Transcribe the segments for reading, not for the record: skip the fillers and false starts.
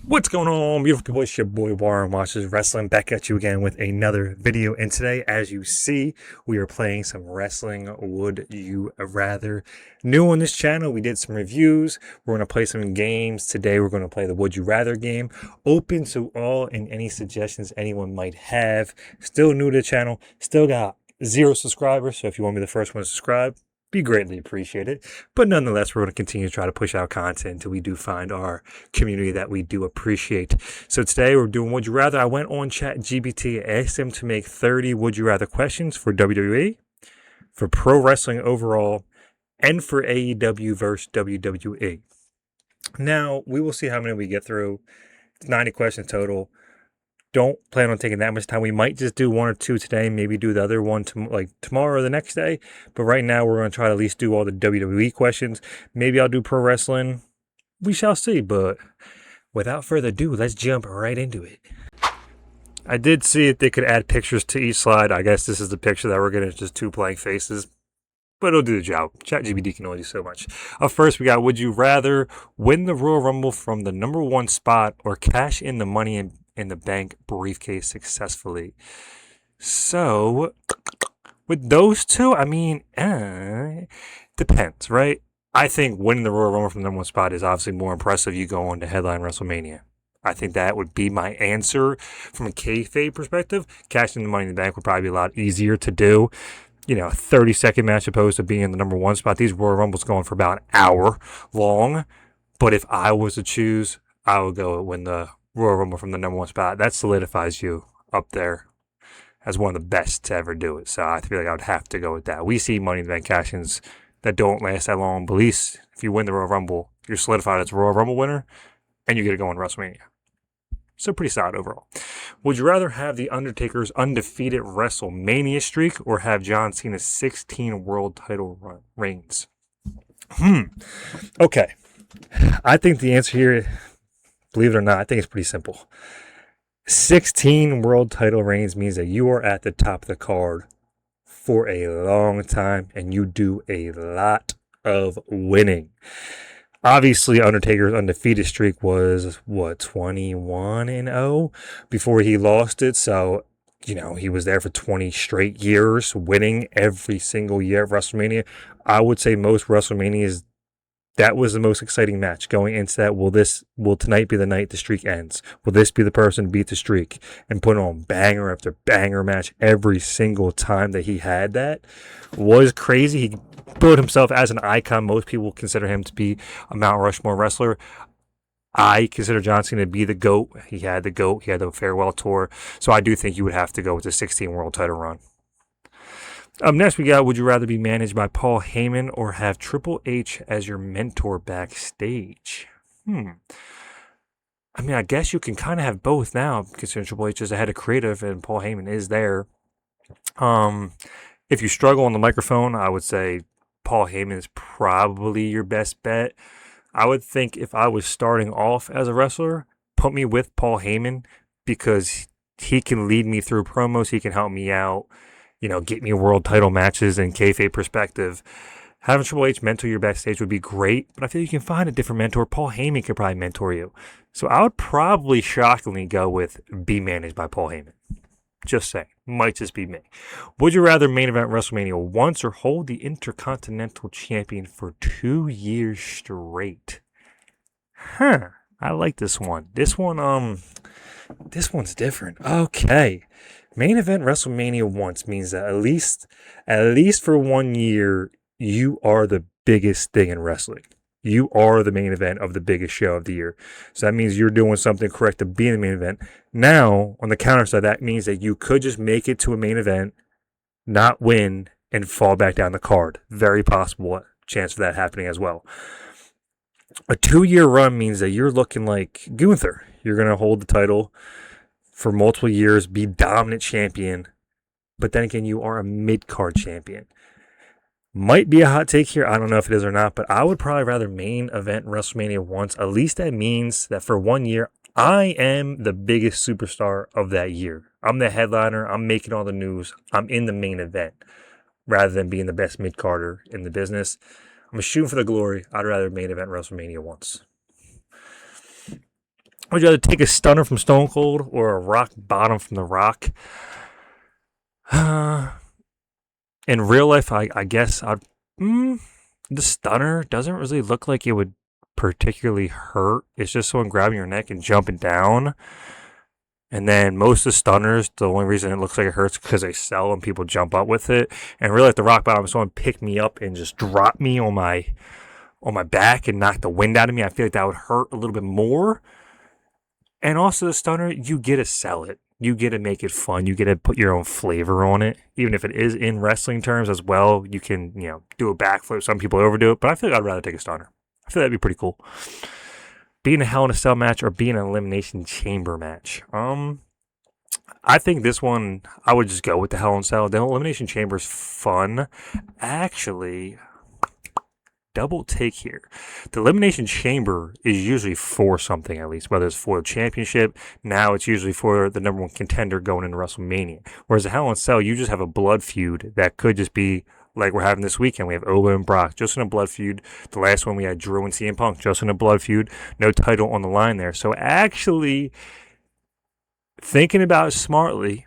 What's going on, beautiful people? It's your boy Warren Watches Wrestling, back at you again with another video. And today, as you see, we are playing some Wrestling Would You Rather. New on this channel, we did some reviews. We're going to play some games. Today, we're going to play the Would You Rather game. Open to all and any suggestions anyone might have. Still new to the channel, still got 0 subscribers. So if you want to be the first one to subscribe, be greatly appreciated. But nonetheless, we're going to continue to try to push out content until we do find our community that we do appreciate. So today we're doing Would You Rather. I went on ChatGPT and asked them to make 30 Would You Rather questions for WWE, for pro wrestling overall, and for AEW versus WWE. Now, we will see how many we get through. It's 90 questions total. Don't plan on taking that much time. We might just do 1 or 2 today, maybe do the other one tomorrow or the next day. But right now, we're going to try to at least do all the WWE questions. Maybe I'll do pro wrestling. We shall see. But without further ado, let's jump right into it. I did see if they could add pictures to each slide. I guess this is the picture that we're getting, just 2 blank faces. But it'll do the job. ChatGPT can only do so much. Up first, we got, would you rather win the Royal Rumble from the #1 spot or cash in the money in the bank briefcase successfully? So, with those two, I mean, depends, right? I think winning the Royal Rumble from the #1 spot is obviously more impressive. You go on to headline WrestleMania. I think that would be my answer from a kayfabe perspective. Cashing the money in the bank would probably be a lot easier to do. You know, a 30-second match opposed to being in the #1 spot. These Royal Rumbles going for about an hour long. But if I was to choose, I would go win the Royal Rumble from the #1 spot. That solidifies you up there as one of the best to ever do it. So I feel like I would have to go with that. We see Money in the Bank cash-ins that don't last that long. But at least if you win the Royal Rumble, you're solidified as a Royal Rumble winner, and you get to go in WrestleMania. So pretty solid overall. Would you rather have The Undertaker's undefeated WrestleMania streak or have John Cena's 16 world title reigns? Okay. I think the answer here, believe it or not, I think it's pretty simple. 16 world title reigns means that you are at the top of the card for a long time and you do a lot of winning. Obviously, Undertaker's undefeated streak was, 21-0 before he lost it. So, he was there for 20 straight years, winning every single year of WrestleMania. I would say most WrestleManias, that was the most exciting match going into that. Will tonight be the night the streak ends? Will this be the person to beat the streak? And put on banger after banger match every single time that he had that was crazy. He built himself as an icon. Most people consider him to be a Mount Rushmore wrestler. I consider John Cena to be the GOAT. He had the GOAT. He had the farewell tour. So I do think you would have to go with the 16 world title run. Next we got, would you rather be managed by Paul Heyman or have Triple H as your mentor backstage? I mean, I guess you can kind of have both now, considering Triple H is the head of creative and Paul Heyman is there. If you struggle on the microphone, I would say Paul Heyman is probably your best bet. I would think if I was starting off as a wrestler, put me with Paul Heyman because he can lead me through promos. He can help me out, get me world title matches and kayfabe perspective. Having Triple H mentor you backstage would be great, but I feel you can find a different mentor. Paul Heyman could probably mentor you. So I would probably shockingly go with be managed by Paul Heyman. Just saying. Might just be me. Would you rather main event WrestleMania once or hold the Intercontinental Champion for 2 years straight? I like this one. This one's different. Okay. Main event WrestleMania once means that at least for 1 year, you are the biggest thing in wrestling. You are the main event of the biggest show of the year. So that means you're doing something correct to be in the main event. Now, on the counter side, that means that you could just make it to a main event, not win, and fall back down the card. Very possible chance for that happening as well. A 2-year run means that you're looking like Gunther. You're going to hold the title for multiple years, be dominant champion, but then again, you are a mid-card champion. Might be a hot take here. I don't know if it is or not, but I would probably rather main event WrestleMania once. At least that means that for 1 year, I am the biggest superstar of that year. I'm the headliner. I'm making all the news. I'm in the main event rather than being the best mid-carder in the business. I'm shooting for the glory. I'd rather main event WrestleMania once. Would you rather take a stunner from Stone Cold or a rock bottom from The Rock? In real life, I guess I'd. The stunner doesn't really look like it would particularly hurt. It's just someone grabbing your neck and jumping down. And then most of the stunners, the only reason it looks like it hurts is because they sell and people jump up with it. And really, like the rock bottom, someone picked me up and just dropped me on my back and knock the wind out of me. I feel like that would hurt a little bit more. And also the stunner, you get to sell it. You get to make it fun. You get to put your own flavor on it. Even if it is in wrestling terms as well, you can, do a backflip. Some people overdo it, but I feel like I'd rather take a stunner. I feel that'd be pretty cool. Being a Hell in a Cell match or being an Elimination Chamber match. I think this one, I would just go with the Hell in a Cell. The Elimination Chamber is fun. Actually, double take here. The Elimination Chamber is usually for something, at least, whether it's for the championship. Now it's usually for the number one contender going into WrestleMania. Whereas the Hell in a Cell, you just have a blood feud that could just be like we're having this weekend. We have Oba and Brock just in a blood feud. The last one we had Drew and CM Punk just in a blood feud. No title on the line there. So actually, thinking about it smartly,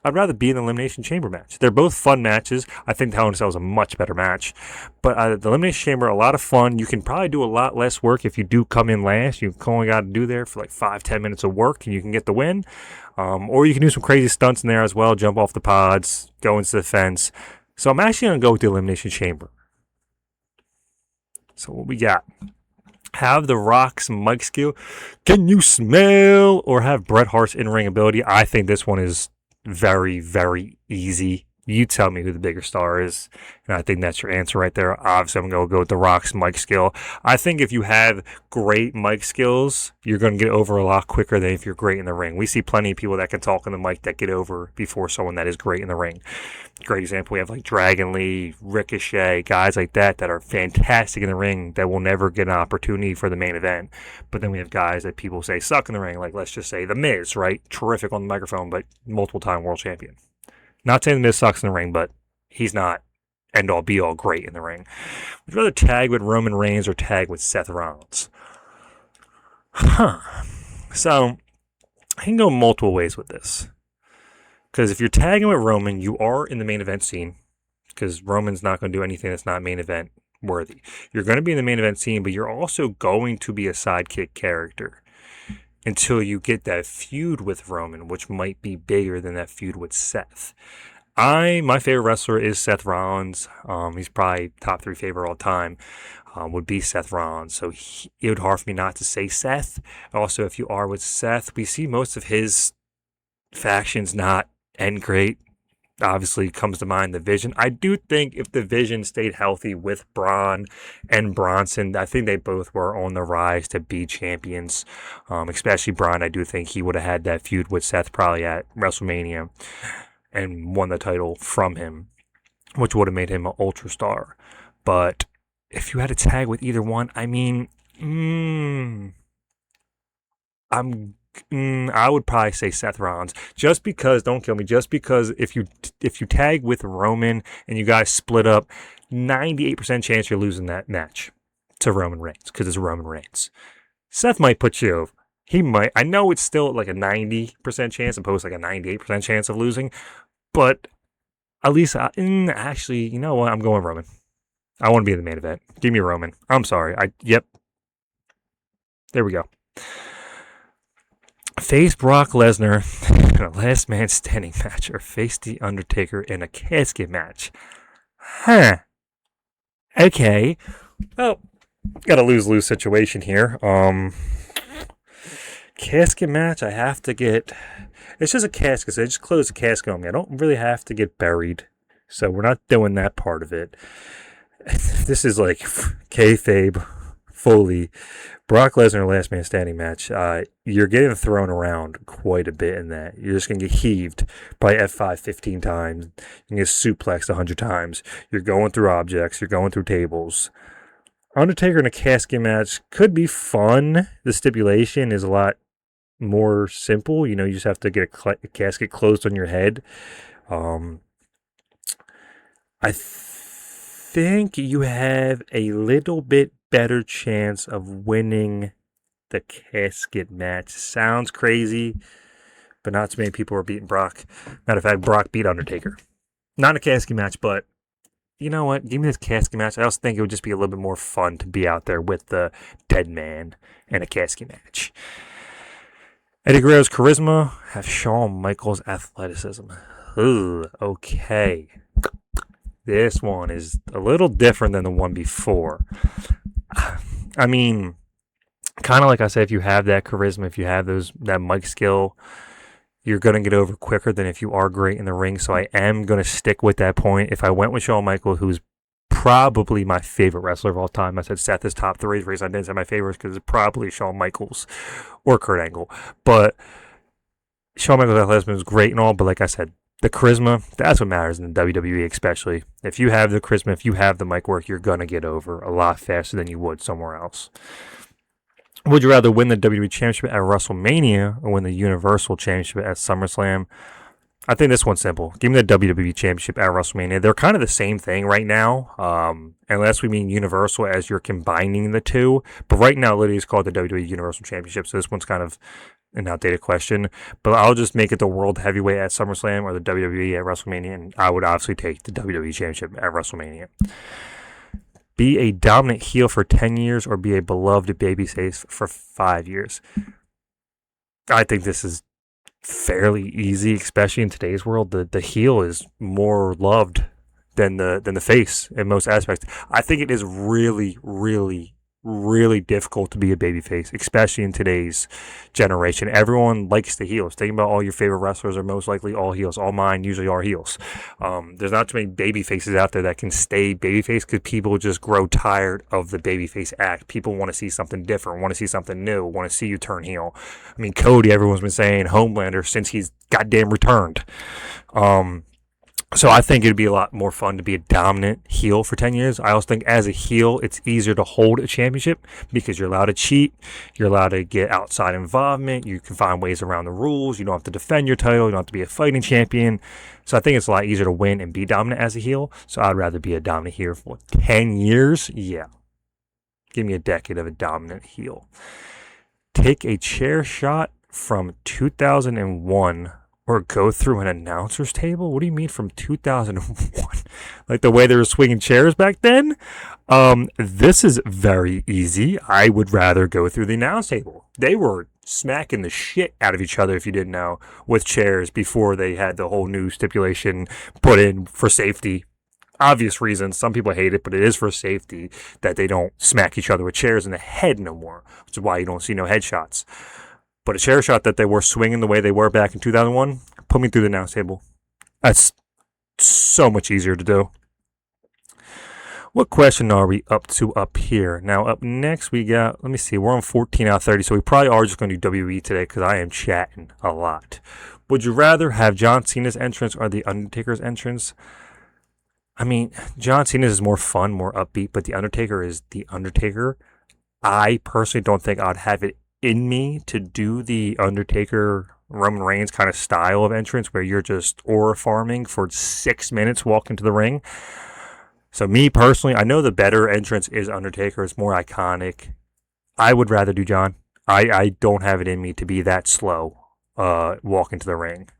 I'd rather be in the Elimination Chamber match. They're both fun matches. I think the Hell in a Cell is a much better match. But the Elimination Chamber, a lot of fun. You can probably do a lot less work if you do come in last. You only got to do there for like 5-10 minutes of work and you can get the win. Or you can do some crazy stunts in there as well. Jump off the pods, go into the fence. So I'm actually going to go with the Elimination Chamber. So what we got? Have The Rock's mic skill. Can you smell? Or have Bret Hart's in-ring ability. I think this one is very, very easy. You tell me who the bigger star is, and I think that's your answer right there. Obviously, I'm going to go with The Rock's mic skill. I think if you have great mic skills, you're going to get over a lot quicker than if you're great in the ring. We see plenty of people that can talk on the mic that get over before someone that is great in the ring. Great example, we have like Dragon Lee, Ricochet, guys like that are fantastic in the ring that will never get an opportunity for the main event. But then we have guys that people say suck in the ring, like let's just say The Miz, right? Terrific on the microphone, but multiple-time world champion. Not saying The Miz sucks in the ring, but he's not end-all, be-all great in the ring. Would you rather tag with Roman Reigns or tag with Seth Rollins? So, I can go multiple ways with this. Because if you're tagging with Roman, you are in the main event scene. Because Roman's not going to do anything that's not main event worthy. You're going to be in the main event scene, but you're also going to be a sidekick character until you get that feud with Roman, which might be bigger than that feud with Seth. My favorite wrestler is Seth Rollins. He's probably top 3 favorite all time. Would be Seth Rollins. So it would hard for me not to say Seth. Also, if you are with Seth, we see most of his factions not end great. Obviously comes to mind the Vision. I do think if the Vision stayed healthy with Braun and Bronson, I think they both were on the rise to be champions. Especially Braun, I do think he would have had that feud with Seth probably at WrestleMania and won the title from him, which would have made him an ultra star. But if you had a tag with either one, I mean, I would probably say Seth Rollins, just because, don't kill me, just because if you tag with Roman and you guys split up, 98% chance you're losing that match to Roman Reigns because it's Roman Reigns. Seth might put you over. He might. I know it's still like a 90% chance opposed to like a 98% chance of losing, but at least, actually, you know what? I'm going Roman. I want to be in the main event. Give me Roman. I'm sorry. Yep. There we go. Face Brock Lesnar in a last man standing match or face The Undertaker in a casket match. Okay. Well, got a lose-lose situation here. Casket match, I have to get... It's just a casket, so they just close the casket on me. I don't really have to get buried, so we're not doing that part of it. This is like kayfabe, fully. Brock Lesnar last man standing match. You're getting thrown around quite a bit in that. You're just going to get heaved by F5 15 times. You get suplexed 100 times. You're going through objects. You're going through tables. Undertaker in a casket match could be fun. The stipulation is a lot more simple. You just have to get a casket closed on your head. I think you have a little bit better chance of winning the casket match. Sounds crazy, but not too many people are beating Brock. Matter of fact, Brock beat Undertaker. Not in a casket match, but you know what? Give me this casket match. I also think it would just be a little bit more fun to be out there with the dead man in a casket match. Eddie Guerrero's charisma have Shawn Michaels' athleticism. Ugh, okay. This one is a little different than the one before. I mean, kind of like I said, if you have that charisma, if you have that mic skill, you're going to get over quicker than if you are great in the ring. So I am going to stick with that point. If I went with Shawn Michaels, who's probably my favorite wrestler of all time, I said Seth is top three. The reason I didn't say my favorites because it's probably Shawn Michaels or Kurt Angle. But Shawn Michaels' athleticism is great and all, but like I said, the charisma, that's what matters in the WWE, especially. If you have the charisma, if you have the mic work, you're going to get over a lot faster than you would somewhere else. Would you rather win the WWE Championship at WrestleMania or win the Universal Championship at SummerSlam? I think this one's simple. Give me the WWE Championship at WrestleMania. They're kind of the same thing right now, unless we mean Universal as you're combining the two. But right now, literally, it's called the WWE Universal Championship, so this one's kind of an outdated question. But I'll just make it the World Heavyweight at SummerSlam or the WWE at WrestleMania, and I would obviously take the WWE Championship at WrestleMania. Be a dominant heel for 10 years or be a beloved babyface for 5 years. I think this is fairly easy, especially in today's world. The heel is more loved than the face in most aspects. I think it is really, really, really difficult to be a babyface, especially in today's generation. Everyone likes the heels. Think about all your favorite wrestlers are most likely all heels. All mine usually are heels. There's not too many baby faces out there that can stay babyface because people just grow tired of the babyface act. People want to see something different, want to see something new, want to see you turn heel. I mean, Cody, everyone's been saying Homelander since he's goddamn returned. So I think it'd be a lot more fun to be a dominant heel for 10 years. I also think as a heel, it's easier to hold a championship because you're allowed to cheat. You're allowed to get outside involvement. You can find ways around the rules. You don't have to defend your title. You don't have to be a fighting champion. So I think it's a lot easier to win and be dominant as a heel. So I'd rather be a dominant heel for 10 years. Yeah. Give me a decade of a dominant heel. Take a chair shot from 2001 or go through an announcer's table? What do you mean from 2001? Like the way they were swinging chairs back then? This is very easy. I would rather go through the announce table. They were smacking the shit out of each other, if you didn't know, with chairs before they had the whole new stipulation put in for safety. Obvious reasons. Some people hate it, but it is for safety that they don't smack each other with chairs in the head no more, which is why you don't see no headshots. But a chair shot that they were swinging the way they were back in 2001, put me through the announce table. That's so much easier to do. What question are we up to up here? Now, up next, we got, let me see, we're on 14 out of 30, so we probably are just going to do WWE today because I am chatting a lot. Would you rather have John Cena's entrance or The Undertaker's entrance? I mean, John Cena's is more fun, more upbeat, but The Undertaker is The Undertaker. I personally don't think I'd have it in me to do the Undertaker Roman Reigns kind of style of entrance where you're just aura farming for 6 minutes walking to the ring. So me personally, I know the better entrance is Undertaker. It's more iconic. I would rather do John. I don't have it in me to be that slow walking to the ring.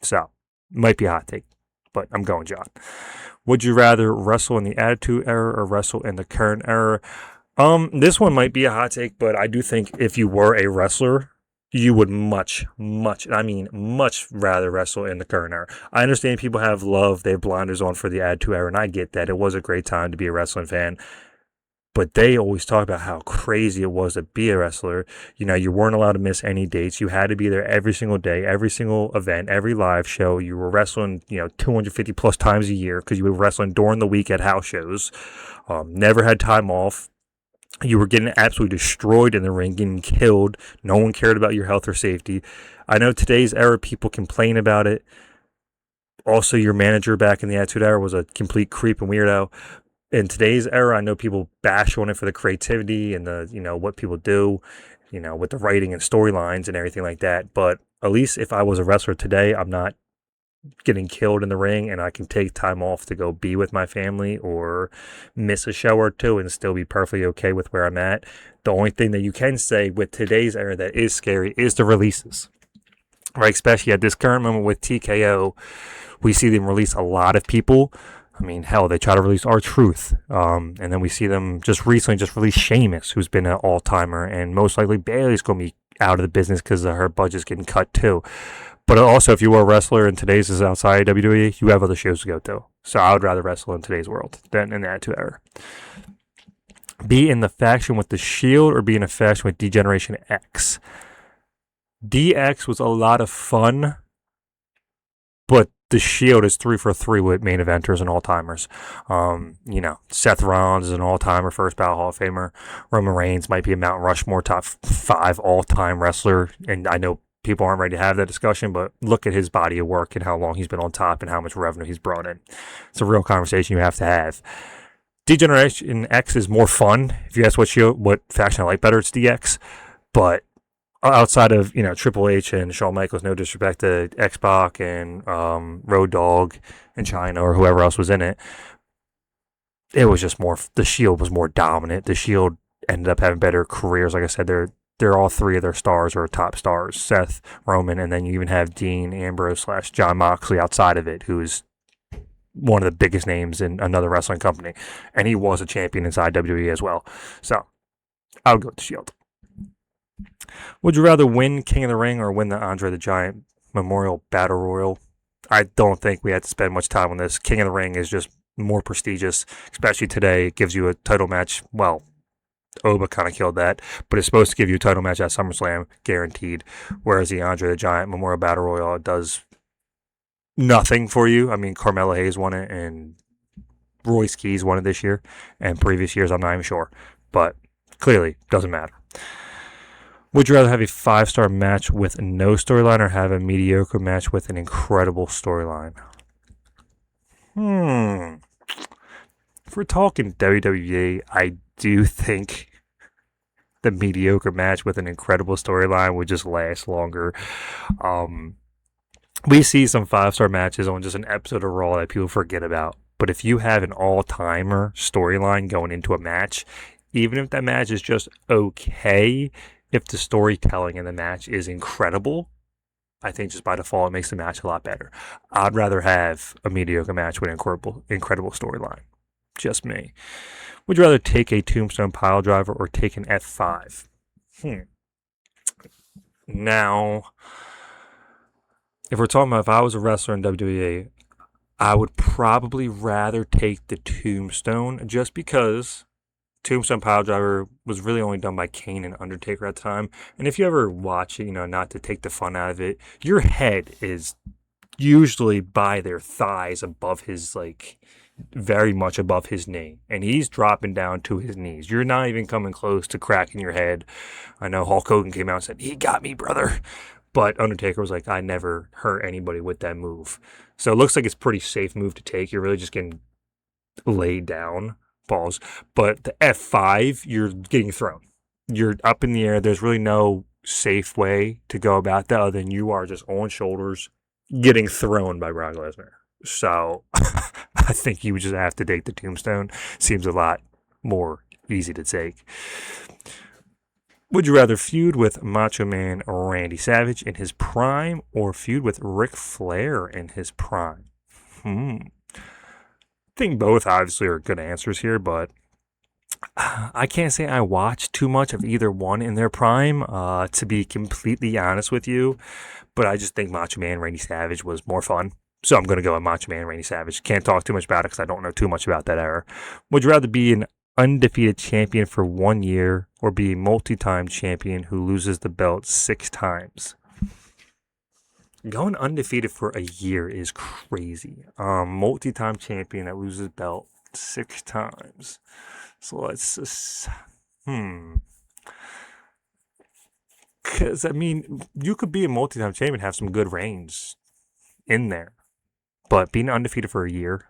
So, might be a hot take, but I'm going John. Would you rather wrestle in the Attitude Era or wrestle in the current era? This one might be a hot take, but I do think if you were a wrestler, you would much rather wrestle in the current era. I understand people have love, they have blinders on for the Attitude Era, and I get that. It was a great time to be a wrestling fan. But they always talk about how crazy it was to be a wrestler. You know, you weren't allowed to miss any dates. You had to be there every single day, every single event, every live show. You were wrestling, 250 plus times a year because you were wrestling during the week at house shows. Never had time off. You were getting absolutely destroyed in the ring, getting killed. No one cared about your health or safety. I know today's era, people complain about it. Also, your manager back in the Attitude Era was a complete creep and weirdo. In today's era, I know people bash on it for the creativity and the, what people do, with the writing and storylines and everything like that. But at least if I was a wrestler today, I'm not getting killed in the ring and I can take time off to go be with my family or miss a show or two and still be perfectly okay with where I'm at. The only thing that you can say with today's era that is scary is the releases, right? Especially at this current moment with TKO, we see them release a lot of people. I mean, hell, they try to release R-Truth. And then we see them just recently just release Sheamus, who's been an all-timer, and most likely Bayley's going to be out of the business because her budget's getting cut too. But also, if you were a wrestler and today's is outside WWE, you have other shows to go to. So I would rather wrestle in today's world than in the Attitude Era. Be in the faction with the Shield or be in a faction with D-Generation X. DX was a lot of fun, but the Shield is 3 for 3 with main eventers and all-timers. Seth Rollins is an all-timer, first ballot Hall of Famer. Roman Reigns might be a Mount Rushmore top 5 all-time wrestler, and I know people aren't ready to have that discussion, but look at his body of work and how long he's been on top and how much revenue he's brought in. It's a real conversation you have to have. D-Generation X is more fun. If you ask what faction I like better, it's DX. But outside of Triple H and Shawn Michaels, no disrespect to X-Pac and Road Dogg and China or whoever else was in it, it was just more. The Shield was more dominant. The Shield ended up having better careers. Like I said, they're all 3 of their stars are top stars: Seth, Roman, and then you even have Dean Ambrose / John Moxley outside of it, who is one of the biggest names in another wrestling company, and he was a champion inside WWE as well. So I would go with the Shield. Would you rather win King of the Ring or win the Andre the Giant Memorial Battle Royal? I don't think we had to spend much time on this. King of the Ring is just more prestigious, especially today. It gives you a title match. Well, Oba kind of killed that, but it's supposed to give you a title match at SummerSlam, guaranteed. Whereas the Andre the Giant Memorial Battle Royal does nothing for you. I mean, Carmelo Hayes won it, and Royce Keys won it this year, and previous years I'm not even sure, but clearly doesn't matter. Would you rather have a 5-star match with no storyline or have a mediocre match with an incredible storyline? If we're talking WWE, I do think the mediocre match with an incredible storyline would just last longer. We see some 5-star matches on just an episode of Raw that people forget about. But if you have an all-timer storyline going into a match, even if that match is just okay, if the storytelling in the match is incredible, I think just by default it makes the match a lot better. I'd rather have a mediocre match with an incredible storyline. Just me. Would you rather take a tombstone pile driver or take an F5? Now, if we're talking about if I was a wrestler in WWE, I would probably rather take the tombstone just because Tombstone Piledriver was really only done by Kane and Undertaker at the time. And if you ever watch it, not to take the fun out of it, your head is usually by their thighs above his, very much above his knee. And he's dropping down to his knees. You're not even coming close to cracking your head. I know Hulk Hogan came out and said, "He got me, brother." But Undertaker was like, "I never hurt anybody with that move." So it looks like it's a pretty safe move to take. You're really just getting laid down. Balls. But the F5, you're getting thrown. You're up in the air. There's really no safe way to go about that other than you are just on shoulders getting thrown by Brock Lesnar. So I think you would just have to take the tombstone. Seems a lot more easy to take. Would you rather feud with Macho Man Randy Savage in his prime or feud with Ric Flair in his prime? I think both obviously are good answers here, but I can't say I watched too much of either one in their prime, to be completely honest with you. But I just think Macho Man Randy Savage was more fun. So I'm going to go with Macho Man Randy Savage. Can't talk too much about it because I don't know too much about that era. Would you rather be an undefeated champion for 1 year or be a multi-time champion who loses the belt 6 times? Going undefeated for a year is crazy. Multi-time champion that loses belt 6 times. So let's just, because, you could be a multi-time champion and have some good reigns in there. But being undefeated for a year,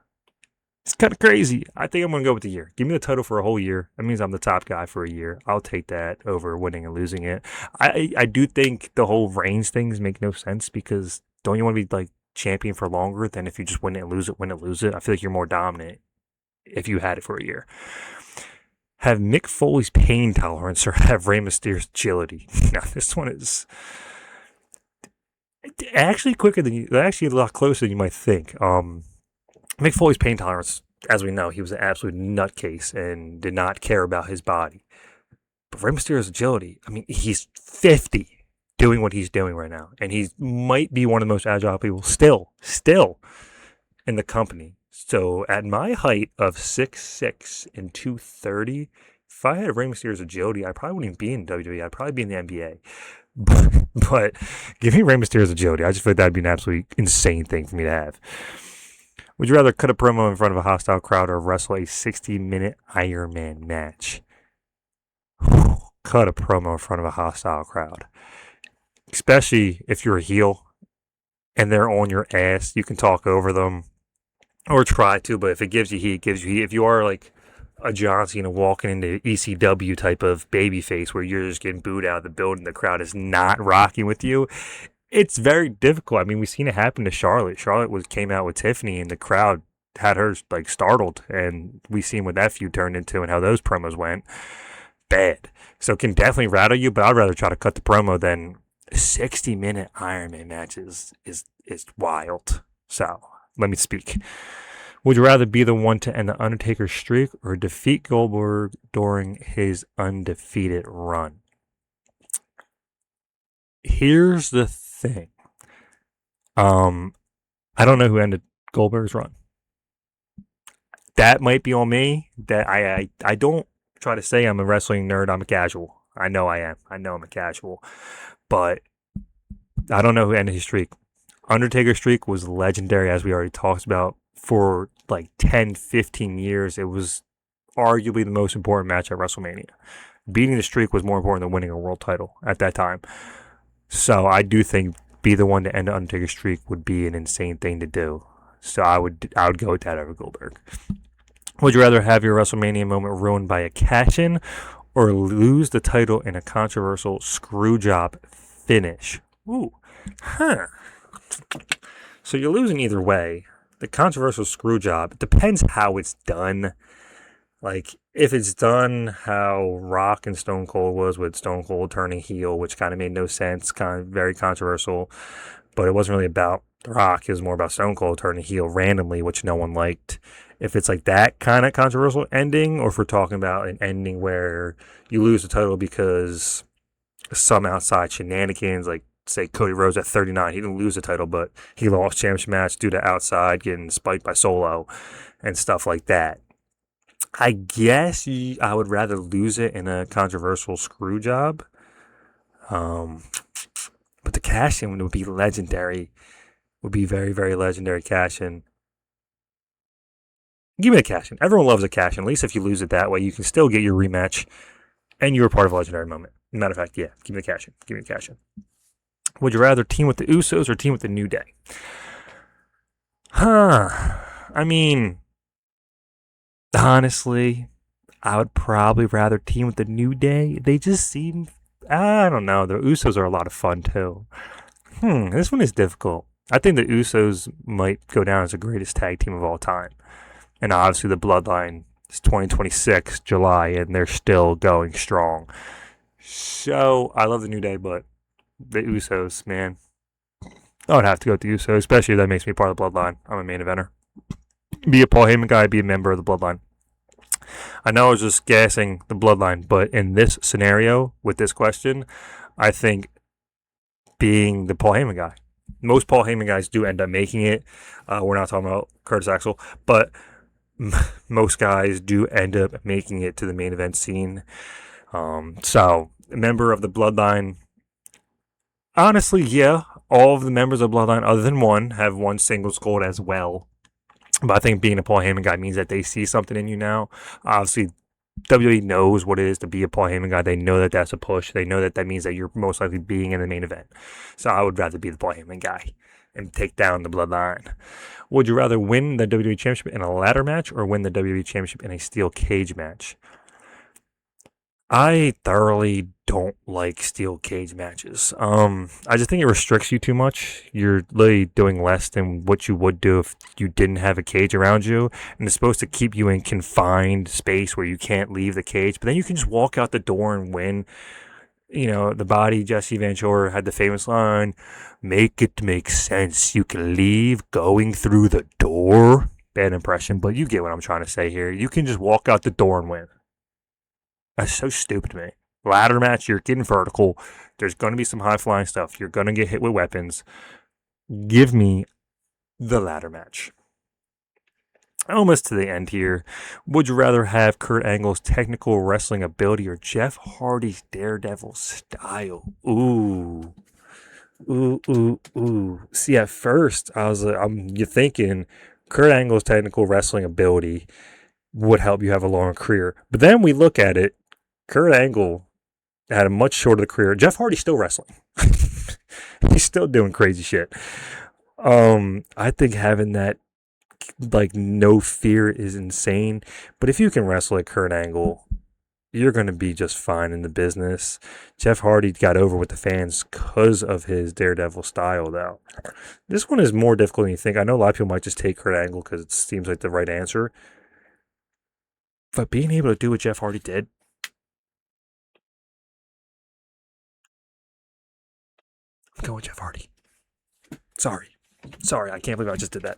it's kind of crazy. I think I'm going to go with the year. Give me the title for a whole year. That means I'm the top guy for a year. I'll take that over winning and losing it. I do think the whole reigns things make no sense because don't you want to be champion for longer than if you just win it and lose it, win it, lose it. I feel like you're more dominant if you had it for a year. Have Mick Foley's pain tolerance or have Rey Mysterio's agility? Now, this one is actually actually a lot closer than you might think. Mick Foley's pain tolerance, as we know, he was an absolute nutcase and did not care about his body. But Rey Mysterio's agility, I mean, he's 50 doing what he's doing right now. And he might be one of the most agile people still in the company. So at my height of 6'6" and 230, if I had Rey Mysterio's agility, I probably wouldn't even be in WWE. I'd probably be in the NBA. But give me Rey Mysterio's agility. I just feel like that'd be an absolutely insane thing for me to have. Would you rather cut a promo in front of a hostile crowd or wrestle a 60-minute Iron Man match? Cut a promo in front of a hostile crowd. Especially if you're a heel and they're on your ass. You can talk over them or try to, but if it gives you heat, it gives you heat. If you are like a John Cena walking into ECW type of babyface where you're just getting booed out of the building, the crowd is not rocking with you, it's very difficult. I mean, we've seen it happen to Charlotte. Charlotte came out with Tiffany, and the crowd had her like startled, and we seen what that feud turned into and how those promos went. Bad. So it can definitely rattle you, but I'd rather try to cut the promo than 60-minute Iron Man matches is wild. So let me speak. Would you rather be the one to end the Undertaker's streak or defeat Goldberg during his undefeated run? Here's the thing. I don't know who ended Goldberg's run. That might be on me. That I don't try to say I'm a wrestling nerd. I'm a casual. I know I am. I know I'm a casual. But I don't know who ended his streak. Undertaker's streak was legendary, as we already talked about, for like 10, 15 years. It was arguably the most important match at WrestleMania. Beating the streak was more important than winning a world title at that time. So I do think be the one to end the Undertaker streak would be an insane thing to do. So I would go with that over Goldberg. Would you rather have your WrestleMania moment ruined by a cash-in or lose the title in a controversial screwjob finish? Ooh, huh. So you're losing either way. The controversial screwjob, it depends how it's done. Like, if it's done how Rock and Stone Cold was with Stone Cold turning heel, which kind of made no sense, kind of very controversial, but it wasn't really about Rock. It was more about Stone Cold turning heel randomly, which no one liked. If it's like that kind of controversial ending, or if we're talking about an ending where you lose the title because some outside shenanigans, like say Cody Rhodes at 39, he didn't lose the title, but he lost championship match due to outside getting spiked by Solo and stuff like that. I guess I would rather lose it in a controversial screw job. But the cash-in would be legendary. Would be very, very legendary cash-in. Give me a cash-in. Everyone loves a cash-in. At least if you lose it that way, you can still get your rematch, and you were part of a legendary moment. Matter of fact, yeah, give me the cash-in. Give me the cash-in. Would you rather team with the Usos or team with the New Day? I mean, honestly, I would probably rather team with the New Day. They just seem, I don't know. The Usos are a lot of fun too. This one is difficult. I think the Usos might go down as the greatest tag team of all time. And obviously the Bloodline is 2026, July, and they're still going strong. So I love the New Day, but the Usos, man. I would have to go with the Usos, especially if that makes me part of the Bloodline. I'm a main eventer. Be a Paul Heyman guy, be a member of the Bloodline. I know I was just gassing the Bloodline, but in this scenario, with this question, I think being the Paul Heyman guy. Most Paul Heyman guys do end up making it. We're not talking about Curtis Axel, but most guys do end up making it to the main event scene. So, a member of the Bloodline, honestly, yeah, all of the members of Bloodline, other than one, have won singles gold as well. But I think being a Paul Heyman guy means that they see something in you now. Obviously, WWE knows what it is to be a Paul Heyman guy. They know that that's a push. They know that that means that you're most likely being in the main event. So I would rather be the Paul Heyman guy and take down the Bloodline. Would you rather win the WWE Championship in a ladder match or win the WWE Championship in a steel cage match? I thoroughly don't like steel cage matches. I just think it restricts you too much. You're literally doing less than what you would do if you didn't have a cage around you, and it's supposed to keep you in confined space where you can't leave the cage. But then you can just walk out the door and win. The body Jesse Ventura had the famous line, "Make it make sense. You can leave going through the door." Bad impression, but you get what I'm trying to say here. You can just walk out the door and win. That's so stupid to me. Ladder match, you're getting vertical. There's going to be some high flying stuff. You're going to get hit with weapons. Give me the ladder match. Almost to the end here. Would you rather have Kurt Angle's technical wrestling ability or Jeff Hardy's Daredevil style? Ooh. Ooh, ooh, ooh. See, at first, you're thinking Kurt Angle's technical wrestling ability would help you have a long career. But then we look at it, Kurt Angle had a much shorter career. Jeff Hardy's still wrestling. He's still doing crazy shit. I think having that no fear is insane. But if you can wrestle like Kurt Angle, you're going to be just fine in the business. Jeff Hardy got over with the fans because of his Daredevil style, though. This one is more difficult than you think. I know a lot of people might just take Kurt Angle because it seems like the right answer. But being able to do what Jeff Hardy did, I'm going with Jeff Hardy. Sorry, I can't believe I just did that.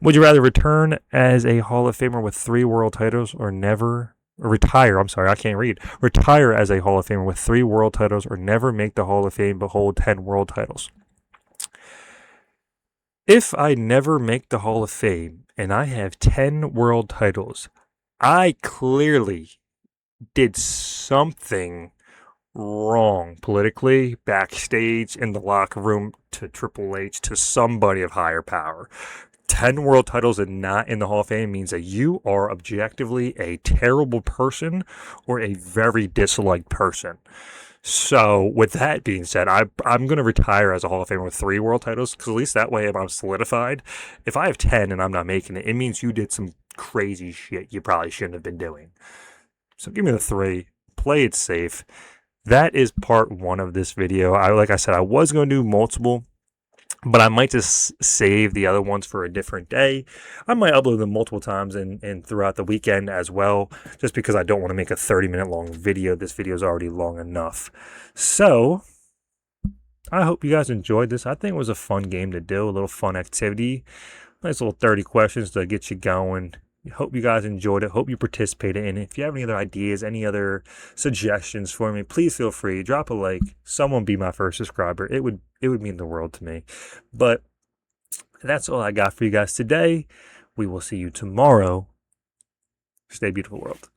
Would you rather return as a Hall of Famer with 3 world titles or never retire? I'm sorry, I can't read. Retire as a Hall of Famer with 3 world titles or never make the Hall of Fame but hold 10 world titles. If I never make the Hall of Fame and I have 10 world titles, I clearly did something wrong politically, backstage, in the locker room, to Triple H, to somebody of higher power. 10 world titles and not in the Hall of Fame means that you are objectively a terrible person or a very disliked person. So, with that being said, I'm going to retire as a Hall of Famer with 3 world titles because at least that way I'm solidified. If I have 10 and I'm not making it, it means you did some crazy shit you probably shouldn't have been doing. So, give me the 3. Play it safe. That is part 1 of this video. Like I said, I was going to do multiple, but I might just save the other ones for a different day. I might upload them multiple times and throughout the weekend as well, just because I don't want to make a 30-minute long video. This video is already long enough. So, I hope you guys enjoyed this. I think it was a fun game to do, a little fun activity. Nice little 30 questions to get you going. Hope you guys enjoyed it. Hope you participated in it. If you have any other ideas, any other suggestions for me, please feel free. Drop a like. Someone be my first subscriber. It would mean the world to me. But that's all I got for you guys today. We will see you tomorrow. Stay beautiful, world.